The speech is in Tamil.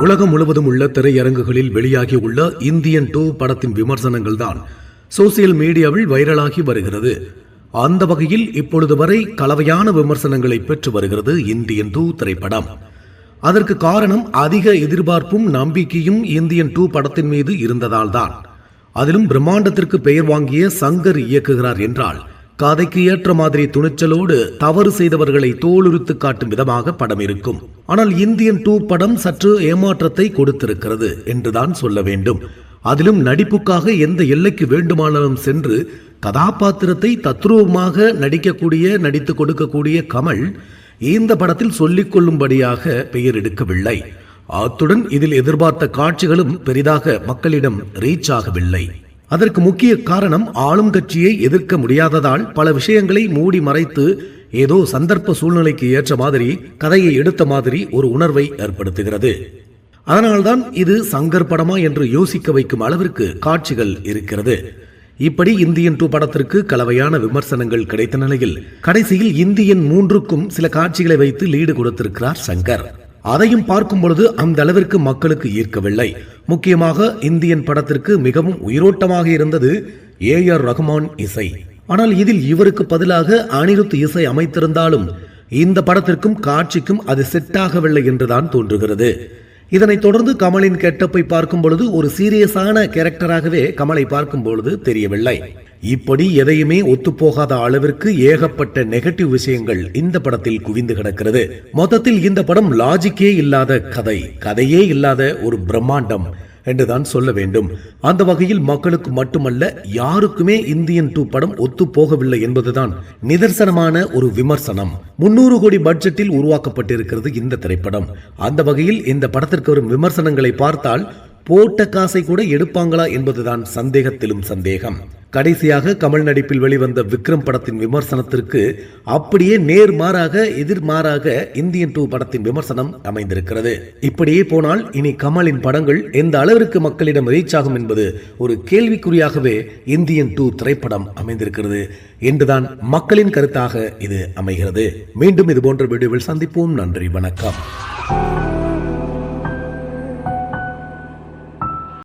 உலகம் முழுவதும் உள்ள திரையரங்குகளில் வெளியாகியுள்ள இந்தியன் 2 படத்தின் விமர்சனங்கள் தான் சோசியல் மீடியாவில் வைரலாகி வருகிறது. அந்த வகையில் இப்பொழுது வரை கலவையான விமர்சனங்களை பெற்று வருகிறது இந்தியன் 2 திரைப்படம். அதற்கு காரணம் அதிக எதிர்பார்ப்பும் நம்பிக்கையும் இந்தியன் 2 படத்தின் மீது இருந்ததால் தான். அதிலும் பிரம்மாண்டத்திற்கு பெயர் வாங்கிய சங்கர் இயக்குகிறார் என்றால் கதைக்கு ஏற்ற மாதிரி துணிச்சலோடு தவறு செய்தவர்களை தோலுரித்து காட்டும் விதமாக படம் இருக்கும். ஆனால் இந்தியன் 2 படம் சற்று ஏமாற்றத்தை கொடுத்திருக்கிறது என்றுதான் சொல்ல வேண்டும். அதிலும் நடிப்புக்காக எந்த எல்லைக்கு வேண்டுமானாலும் சென்று கதாபாத்திரத்தை தத்ரூபமாக நடித்துக் கொடுக்கக்கூடிய கமல் இந்த படத்தில் சொல்லிக் கொள்ளும்படியாக பெயர் எடுக்கவில்லை. அத்துடன் இதில் எதிர்பார்த்த காட்சிகளும் பெரிதாக மக்களிடம் ரீச் ஆகவில்லை. அதற்கு முக்கிய காரணம் ஆளும் கட்சியை எதிர்க்க முடியாததால் பல விஷயங்களை மூடி மறைத்து ஏதோ சந்தர்ப்ப சூழ்நிலைக்கு ஏற்ற மாதிரி கதையை எடுத்த மாதிரி ஒரு உணர்வை ஏற்படுத்துகிறது. அதனால்தான் இது சங்கர் படமா என்று யோசிக்க வைக்கும் அளவிற்கு காட்சிகள் இருக்கிறது. இப்படி இந்தியன் 2 படத்திற்கு கலவையான விமர்சனங்கள் கிடைத்த நிலையில் கடைசியில் இந்தியன் 3க்கும் சில காட்சிகளை வைத்து லீடு கொடுத்திருக்கிறார் சங்கர். அதையும் பார்க்கும் பொழுது அந்த அளவிற்கு மக்களுக்கு ஈர்க்கவில்லை. முக்கியமாக இந்தியன் படத்திற்கு மிகவும் உயிரோட்டமாக இருந்தது AR ரஹ்மான் இசை. ஆனால் இதில் இவருக்கு பதிலாக அனிருத் இசை அமைத்திருந்தாலும் இந்த படத்திற்கும் காட்சிக்கும் அது செட் ஆகவில்லை என்றுதான் தோன்றுகிறது. இதனைத் தொடர்ந்து கமலின் கெட்டப்பை பார்க்கும் பொழுது ஒரு சீரியஸான கேரக்டராகவே கமலை பார்க்கும் பொழுது தெரியவில்லை. இப்படி எதையுமே ஒத்துப்போகாத அளவிற்கு ஏகப்பட்ட நெகட்டிவ் விஷயங்கள் இந்த படத்தில் குவிந்து கிடக்கிறது. மொத்தத்தில் இந்த படம் லாஜிக்கே இல்லாத கதையே இல்லாத ஒரு பிரம்மாண்டம் என்றுதான் சொல்ல வேண்டும். அந்த வகையில் மக்களுக்கு மட்டுமல்ல யாருக்குமே இந்தியன் 2 படம் ஒத்து போகவில்லை என்பதுதான் நிதர்சனமான ஒரு விமர்சனம். 300 கோடி பட்ஜெட்டில் உருவாக்கப்பட்டிருக்கிறது இந்த திரைப்படம். அந்த வகையில் இந்த படத்திற்கு வரும் விமர்சனங்களை பார்த்தால் போட்ட காசை கூட எடுப்பாங்களா என்பதுதான் சந்தேகத்திலும் சந்தேகம். கடைசியாக கமல் நடிப்பில் வெளிவந்த விக்ரம் படத்தின் விமர்சனத்திற்கு அப்படியே எதிர்மாறாக இந்தியன் 2 படத்தின் விமர்சனம் அமைந்திருக்கிறது. இப்படியே போனால் இனி கமலின் படங்கள் எந்த அளவிற்கு மக்களிடம் ரீச் ஆகும் என்பது ஒரு கேள்விக்குறியாகவே இந்தியன் 2 திரைப்படம் அமைந்திருக்கிறது என்றுதான் மக்களின் கருத்தாக இது அமைகிறது. மீண்டும் இது போன்ற வீடியோவில் சந்திப்போம். நன்றி, வணக்கம்.